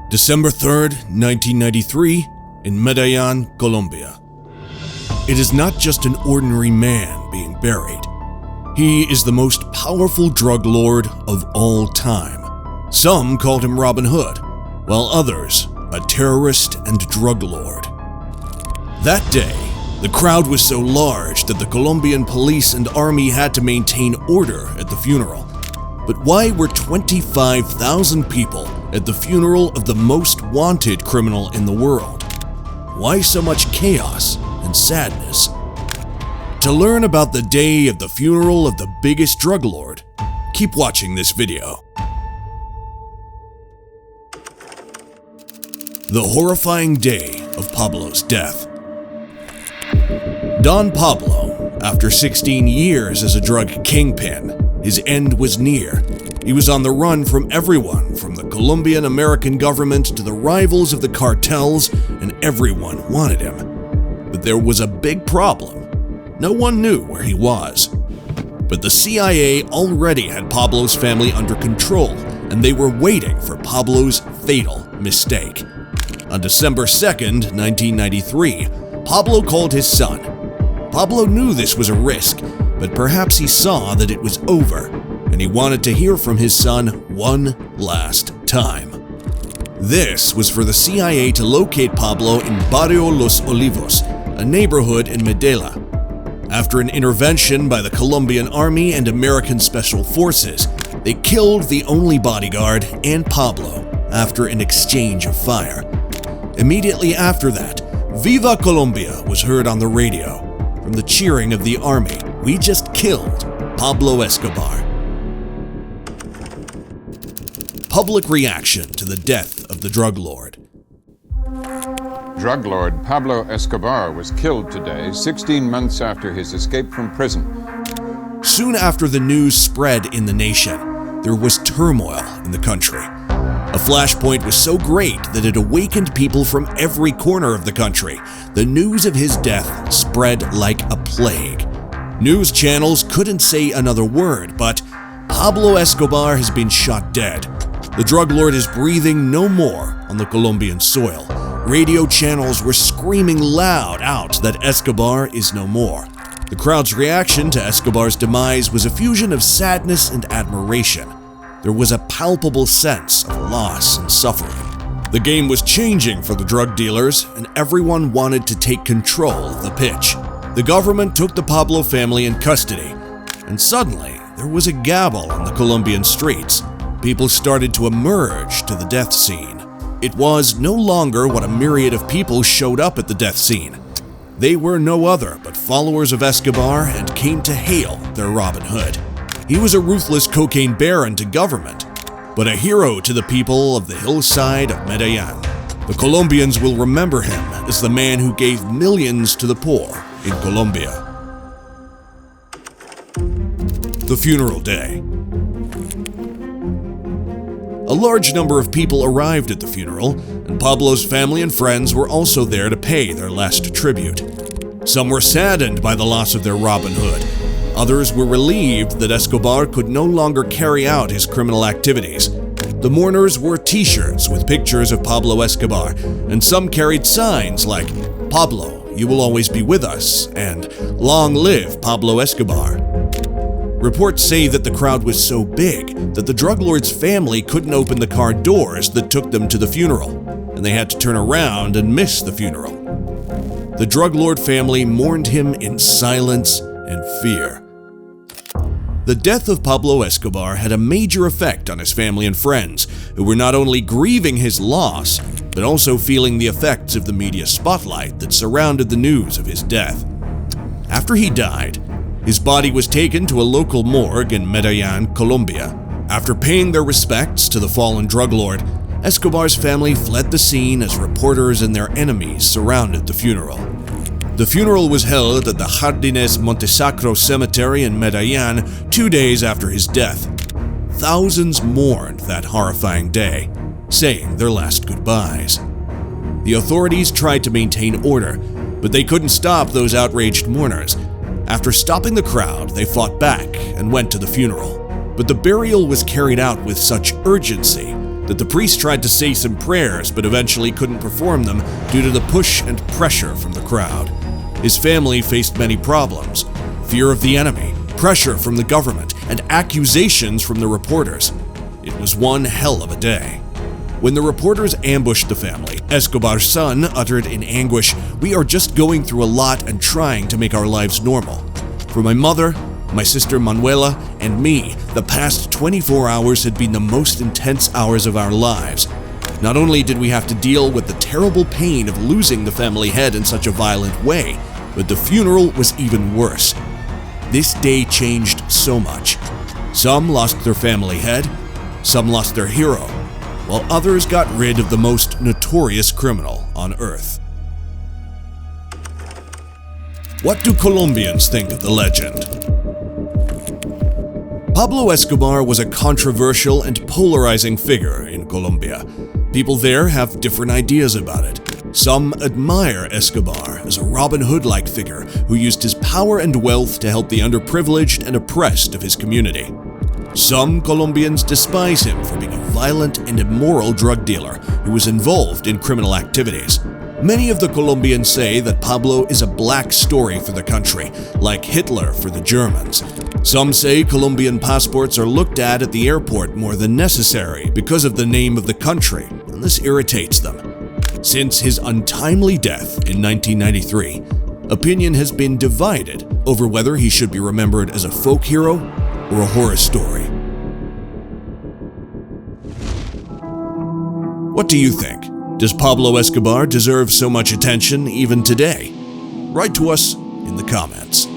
December 3rd, 1993, in Medellín, Colombia. It is not just an ordinary man being buried. He is the most powerful drug lord of all time. Some called him Robin Hood, while others, a terrorist and drug lord. That day, the crowd was so large that the Colombian police and army had to maintain order at the funeral. But why were 25,000 people at the funeral of the most wanted criminal in the world? Why so much chaos and sadness? To learn about the day of the funeral of the biggest drug lord, keep watching this video. The horrifying day of Pablo's death. Don Pablo, after 16 years as a drug kingpin, his end was near. He was on the run from everyone, from the Colombian American government to the rivals of the cartels, and everyone wanted him. But there was a big problem. No one knew where he was. But the CIA already had Pablo's family under control, and they were waiting for Pablo's fatal mistake. On December 2nd, 1993, Pablo called his son. Pablo knew this was a risk, but perhaps he saw that it was over, and he wanted to hear from his son one last time. This was for the CIA to locate Pablo in Barrio Los Olivos, a neighborhood in Medellín. After an intervention by the Colombian Army and American Special Forces, they killed the only bodyguard and Pablo after an exchange of fire. Immediately after that, Viva Colombia was heard on the radio. From the cheering of the army, we just killed Pablo Escobar. Public reaction to the death of the drug lord. Drug lord Pablo Escobar was killed today, 16 months after his escape from prison. Soon after the news spread in the nation, there was turmoil in the country. A flashpoint was so great that it awakened people from every corner of the country. The news of his death spread like a plague. News channels couldn't say another word, but Pablo Escobar has been shot dead. The drug lord is breathing no more on the Colombian soil. Radio channels were screaming loud out that Escobar is no more. The crowd's reaction to Escobar's demise was a fusion of sadness and admiration. There was a palpable sense of loss and suffering. The game was changing for the drug dealers, and everyone wanted to take control of the pitch. The government took the Pablo family in custody, and suddenly there was a gabble on the Colombian streets. People started to emerge to the death scene. It was no longer what a myriad of people showed up at the death scene. They were no other but followers of Escobar and came to hail their Robin Hood. He was a ruthless cocaine baron to government, but a hero to the people of the hillside of Medellín. The Colombians will remember him as the man who gave millions to the poor in Colombia. The funeral day. A large number of people arrived at the funeral, and Pablo's family and friends were also there to pay their last tribute. Some were saddened by the loss of their Robin Hood. Others were relieved that Escobar could no longer carry out his criminal activities. The mourners wore t-shirts with pictures of Pablo Escobar, and some carried signs like, "Pablo, you will always be with us," and "Long live Pablo Escobar." Reports say that the crowd was so big that the drug lord's family couldn't open the car doors that took them to the funeral, and they had to turn around and miss the funeral. The drug lord family mourned him in silence and fear. The death of Pablo Escobar had a major effect on his family and friends, who were not only grieving his loss, but also feeling the effects of the media spotlight that surrounded the news of his death. After he died, his body was taken to a local morgue in Medellín, Colombia. After paying their respects to the fallen drug lord, Escobar's family fled the scene as reporters and their enemies surrounded the funeral. The funeral was held at the Jardines Montesacro Cemetery in Medellín 2 days after his death. Thousands mourned that horrifying day, saying their last goodbyes. The authorities tried to maintain order, but they couldn't stop those outraged mourners. After stopping the crowd, they fought back and went to the funeral. But the burial was carried out with such urgency that the priest tried to say some prayers but eventually couldn't perform them due to the push and pressure from the crowd. His family faced many problems: fear of the enemy, pressure from the government, and accusations from the reporters. It was one hell of a day. When the reporters ambushed the family, Escobar's son uttered in anguish, "We are just going through a lot and trying to make our lives normal. For my mother, my sister Manuela, and me, the past 24 hours had been the most intense hours of our lives. Not only did we have to deal with the terrible pain of losing the family head in such a violent way, but the funeral was even worse. This day changed so much. Some lost their family head, some lost their hero, while others got rid of the most notorious criminal on earth." What do Colombians think of the legend? Pablo Escobar was a controversial and polarizing figure in Colombia. People there have different ideas about it. Some admire Escobar as a Robin Hood-like figure who used his power and wealth to help the underprivileged and oppressed of his community. Some Colombians despise him for being a violent and immoral drug dealer who was involved in criminal activities. Many of the Colombians say that Pablo is a black story for the country, like Hitler for the Germans. Some say Colombian passports are looked at the airport more than necessary because of the name of the country, and this irritates them. Since his untimely death in 1993, opinion has been divided over whether he should be remembered as a folk hero or a horror story. What do you think? Does Pablo Escobar deserve so much attention even today? Write to us in the comments.